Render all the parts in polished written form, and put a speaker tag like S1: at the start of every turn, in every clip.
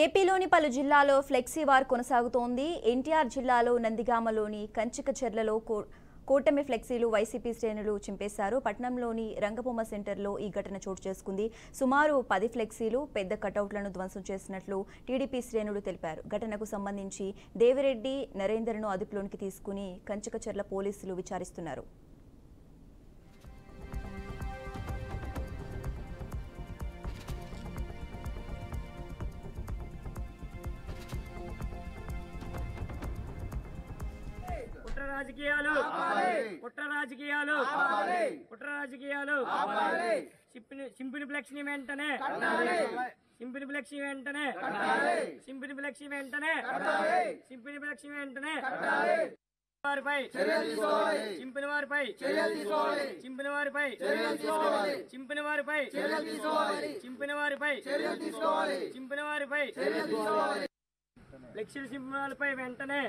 S1: ఏపీలోని పలు జిల్లాల్లో ఫ్లెక్సీ వార్ కొనసాగుతోంది. ఎన్టీఆర్ జిల్లాలో నందిగామలోని కంచికచెర్లలో కూటమి ఫ్లెక్సీలు వైసీపీ శ్రేణులు చింపేశారు. పట్టణంలోని రంగబొమ్మ సెంటర్లో ఈ ఘటన చోటు చేసుకుంది. సుమారు 10 ఫ్లెక్సీలు, పెద్ద కటౌట్లను ధ్వంసం చేసినట్లు టీడీపీ శ్రేణులు తెలిపారు. ఘటనకు సంబంధించి దేవిరెడ్డి, నరేందర్ను అదుపులోనికి తీసుకుని కంచికచెర్ల పోలీసులు విచారిస్తున్నారు.
S2: కుట్ర రాజకీయాలు సింపిని ఫ్లెక్సీ వెంటనే వారిపై ఫ్లెక్సీల సింబల్పై వెంటనే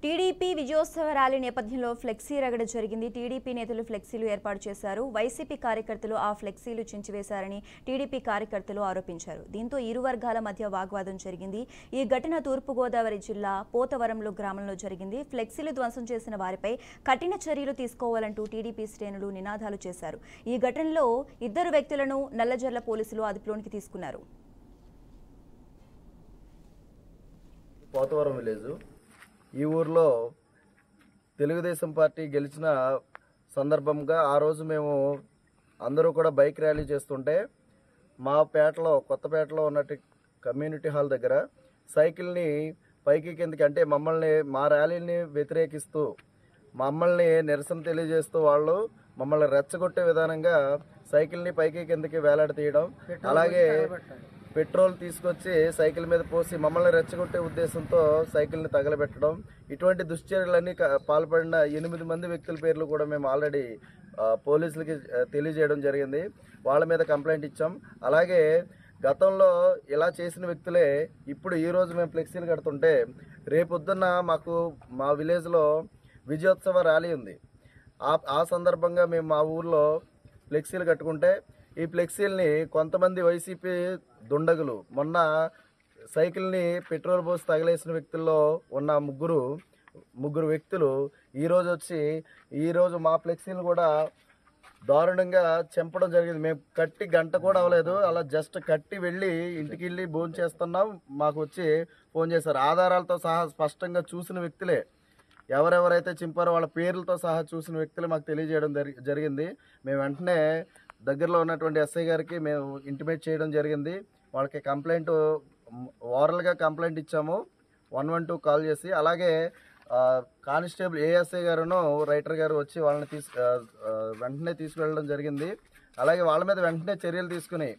S1: టీడీపీ విజయోత్సవ ర్యాలీ నేపథ్యంలో ఫ్లెక్సీ రగడ జరిగింది. టీడీపీ నేతలు ఫ్లెక్సీలు ఏర్పాటు చేశారు. వైసీపీ కార్యకర్తలు ఆ ఫ్లెక్సీలు చించివేశారని టీడీపీ కార్యకర్తలు ఆరోపించారు. దీంతో ఇరు వర్గాల మధ్య వాగ్వాదం జరిగింది. ఈ ఘటన తూర్పుగోదావరి జిల్లా పోతవరంలో గ్రామంలో జరిగింది. ఫ్లెక్సీలు ధ్వంసం చేసిన వారిపై కఠిన చర్యలు తీసుకోవాలంటూ టీడీపీ శ్రేణులు నినాదాలు చేశారు. ఈ ఘటనలో 2 వ్యక్తులను నల్లజర్ల పోలీసులు అదుపులోనికి తీసుకున్నారు.
S3: పోతవరం విలేజ్ ఈ ఊర్లో తెలుగుదేశం పార్టీ గెలిచిన సందర్భంగా ఆ రోజు మేము అందరూ కూడా బైక్ ర్యాలీ చేస్తుంటే మా పేటలో కొత్తపేటలో ఉన్నట్టు కమ్యూనిటీ హాల్ దగ్గర సైకిల్ని పైకి కిందకి అంటే మా ర్యాలీని వ్యతిరేకిస్తూ మమ్మల్ని నిరసన తెలియజేస్తూ వాళ్ళు మమ్మల్ని రెచ్చగొట్టే విధానంగా సైకిల్ని పైకి కిందకి వేలాడతీయడం, అలాగే పెట్రోల్ తీసుకొచ్చి సైకిల్ మీద పోసి మమ్మల్ని రెచ్చగొట్టే ఉద్దేశంతో సైకిల్ని తగలబెట్టడం, ఇటువంటి దుశ్చర్యలన్నీ పాల్పడిన 8 మంది వ్యక్తుల పేర్లు కూడా మేము ఆల్రెడీ పోలీసులకి తెలియజేయడం జరిగింది. వాళ్ళ మీద కంప్లైంట్ ఇచ్చాం. అలాగే గతంలో ఇలా చేసిన వ్యక్తులే ఇప్పుడు ఈరోజు మేము ఫ్లెక్సీలు కడుతుంటే రేపొద్దున్న మాకు మా విలేజ్లో విజయోత్సవ ర్యాలీ ఉంది. ఆ సందర్భంగా మేము మా ఊర్లో ఫ్లెక్సీలు కట్టుకుంటే ఈ ఫ్లెక్సీల్ని కొంతమంది వైసీపీ దుండగులు మొన్న సైకిల్ని పెట్రోల్ పోసి తగిలేసిన వ్యక్తుల్లో ఉన్న ముగ్గురు వ్యక్తులు ఈరోజు మా ఫ్లెక్సీలు కూడా దారుణంగా చంపడం జరిగింది. మేము కట్టి గంట కూడా అవ్వలేదు, అలా జస్ట్ కట్టి ఇంటికి వెళ్ళి భోజనం చేస్తున్నాం. మాకు వచ్చి ఫోన్ చేశారు. ఆధారాలతో సహా స్పష్టంగా చూసిన వ్యక్తులే, ఎవరెవరైతే చింపారో వాళ్ళ పేర్లతో సహా చూసిన వ్యక్తులు మాకు తెలియజేయడం జరిగింది. మేము వెంటనే దగ్గరలో ఉన్నటువంటి ఎస్ఐ గారికి మేము ఇంటిమేట్ చేయడం జరిగింది. వాళ్ళకి కంప్లైంట్ ఓరల్గా కంప్లైంట్ ఇచ్చాము 112 కాల్ చేసి. అలాగే కానిస్టేబుల్ ఏఎస్ఐ గారును రైటర్ గారు వచ్చి వాళ్ళని వెంటనే తీసుకువెళ్ళడం జరిగింది. అలాగే వాళ్ళ మీద వెంటనే చర్యలు తీసుకుని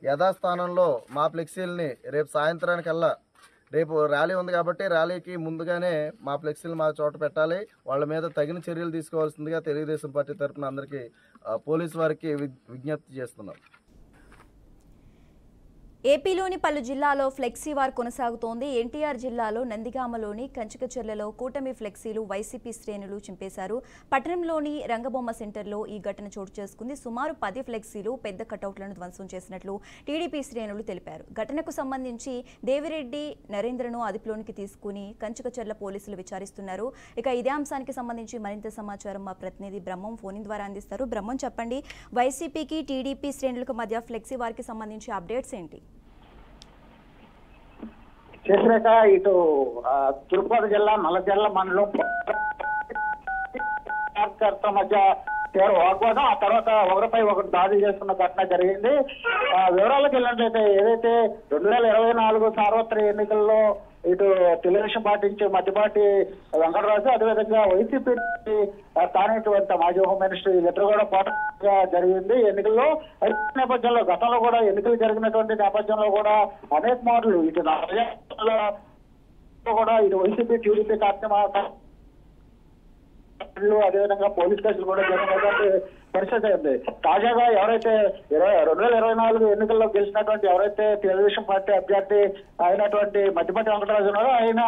S3: యథాస్థానంలో మా ఫ్లెక్సీలని రేపు సాయంత్రానికల్లా, రేపు ర్యాలీ ఉంది కాబట్టి ర్యాలీకి ముందుగానే మా ఫ్లెక్సీలు మా చోట పెట్టాలి, వాళ్ళ మీద తగిన చర్యలు తీసుకోవాల్సిందిగా తెలుగుదేశం పార్టీ తరఫున అందరికీ పోలీసు వారికి విజ్ఞప్తి చేస్తున్నాం.
S1: ఏపీలోని పలు జిల్లాల్లో ఫ్లెక్సీ వార్ కొనసాగుతోంది. ఎన్టీఆర్ జిల్లాలో నందిగామలోని కంచికచెర్లలో కూటమి ఫ్లెక్సీలు వైసీపీ శ్రేణులు చింపేశారు. పట్టణంలోని రంగబొమ్మ సెంటర్లో ఈ ఘటన చోటు చేసుకుంది. సుమారు 10 ఫ్లెక్సీలు, పెద్ద కటౌట్లను ధ్వంసం చేసినట్లు టీడీపీ శ్రేణులు తెలిపారు. ఘటనకు సంబంధించి దేవిరెడ్డి, నరేంద్రను అదుపులోనికి తీసుకుని కంచికచెర్ల పోలీసులు విచారిస్తున్నారు. ఇక ఇదే అంశానికి సంబంధించి మరింత సమాచారం మా ప్రతినిధి బ్రహ్మం ఫోన్ ద్వారా అందిస్తారు. బ్రహ్మం, చెప్పండి, వైసీపీకి టీడీపీ శ్రేణులకు మధ్య ఫ్లెక్సీ వార్కి సంబంధించి అప్డేట్స్ ఏంటి?
S4: చేసినాక ఇటు తిరుపతి జిల్లా నల్లజర్ల మండలం మధ్య తీవ్ర వాగ్వాదం, ఆ తర్వాత ఒకరిపై ఒకరు దాడి చేస్తున్న ఘటన జరిగింది. వివరాలకు వెళ్ళినట్లయితే ఏదైతే 2024 సార్వత్రిక ఎన్నికల్లో ఇటు తెలుగుదేశం పార్టీ నుంచి మధ్యపాటి వెంకటరాజు, అదేవిధంగా వైసీపీ తానేటువంటి మాజీ హోం మినిస్టర్ ఇద్దరు కూడా పోటీగా జరిగింది ఎన్నికల్లో. నేపథ్యంలో గతంలో కూడా ఎన్నికలు జరిగినటువంటి నేపథ్యంలో కూడా అనేక మార్లు ఇటు కూడా ఇటు వైసీపీ టీడీపీ కార్యక్రమాలు అదేవిధంగా పోలీస్ కేసులు కూడా జరిగినటువంటి పరిస్థితి ఉంది. తాజాగా ఎవరైతే 2024 ఎన్నికల్లో గెలిచినటువంటి ఎవరైతే తెలుగుదేశం పార్టీ అభ్యర్థి అయినటువంటి మధ్యపాటి వెంకటరాజు ఉన్నారో ఆయన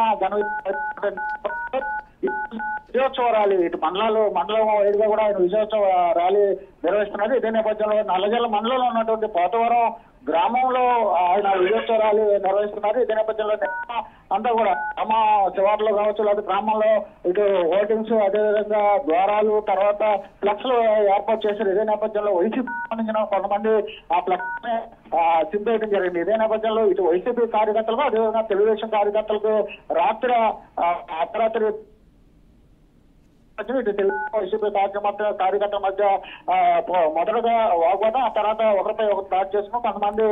S4: విజయోత్సవ ర్యాలీ ఇటు మండలం వైద్యుగా కూడా ఆయన విజయోత్సవ ర్యాలీ నిర్వహిస్తున్నారు. ఇదే నేపథ్యంలో నల్లజల్ల మండలంలో ఉన్నటువంటి పోతవరం గ్రామంలో ఆయన విజయోత్సవ ర్యాలీ నిర్వహిస్తున్నారు. ఇదే నేపథ్యంలో అంతా కూడా గ్రామ శివార్లో కావచ్చు, లేదా గ్రామంలో ఇటు ఓటింగ్స్, అదేవిధంగా ద్వారాలు, తర్వాత ఫ్లెక్స్ ఏర్పాటు చేశారు. ఇదే నేపథ్యంలో వైసీపీ సంబంధించిన కొంతమంది ఆ ఫ్లెక్స్ చింపేయడం జరిగింది. ఇదే నేపథ్యంలో ఇటు వైసీపీ కార్యకర్తలకు, అదేవిధంగా తెలుగుదేశం కార్యకర్తలకు రాత్రి అర్ధరాత్రి ఇటు వైసీపీ కార్యకర్తల మధ్య మొదటగా వాగ్వాదం, ఆ తర్వాత ఒకరిపై ఒకరు దాడి చేసుకుని కొంతమంది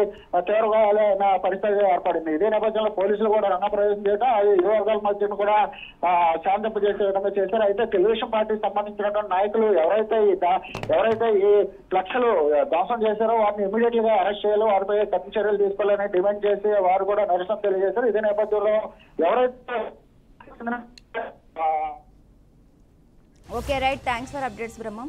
S4: తీవ్రగాలైన పరిస్థితి ఏర్పడింది. ఇదే నేపథ్యంలో పోలీసులు కూడా రంగప్రవేశం చేయడం, ఇరు వర్గాల మధ్య కూడా శాంతింపజేసే విధంగా చేశారు. అయితే తెలుగుదేశం పార్టీకి సంబంధించినటువంటి నాయకులు ఎవరైతే ఈ ఫ్లెక్స్లు ధ్వంసం చేశారో వారిని ఇమీడియట్ గా అరెస్ట్ చేయాలి, వారిపై కఠిన చర్యలు తీసుకోవాలని డిమాండ్ చేసి వారు కూడా నిరసన తెలియజేశారు. ఇదే నేపథ్యంలో ఎవరైతే
S1: okay right, thanks for updates Brahmam.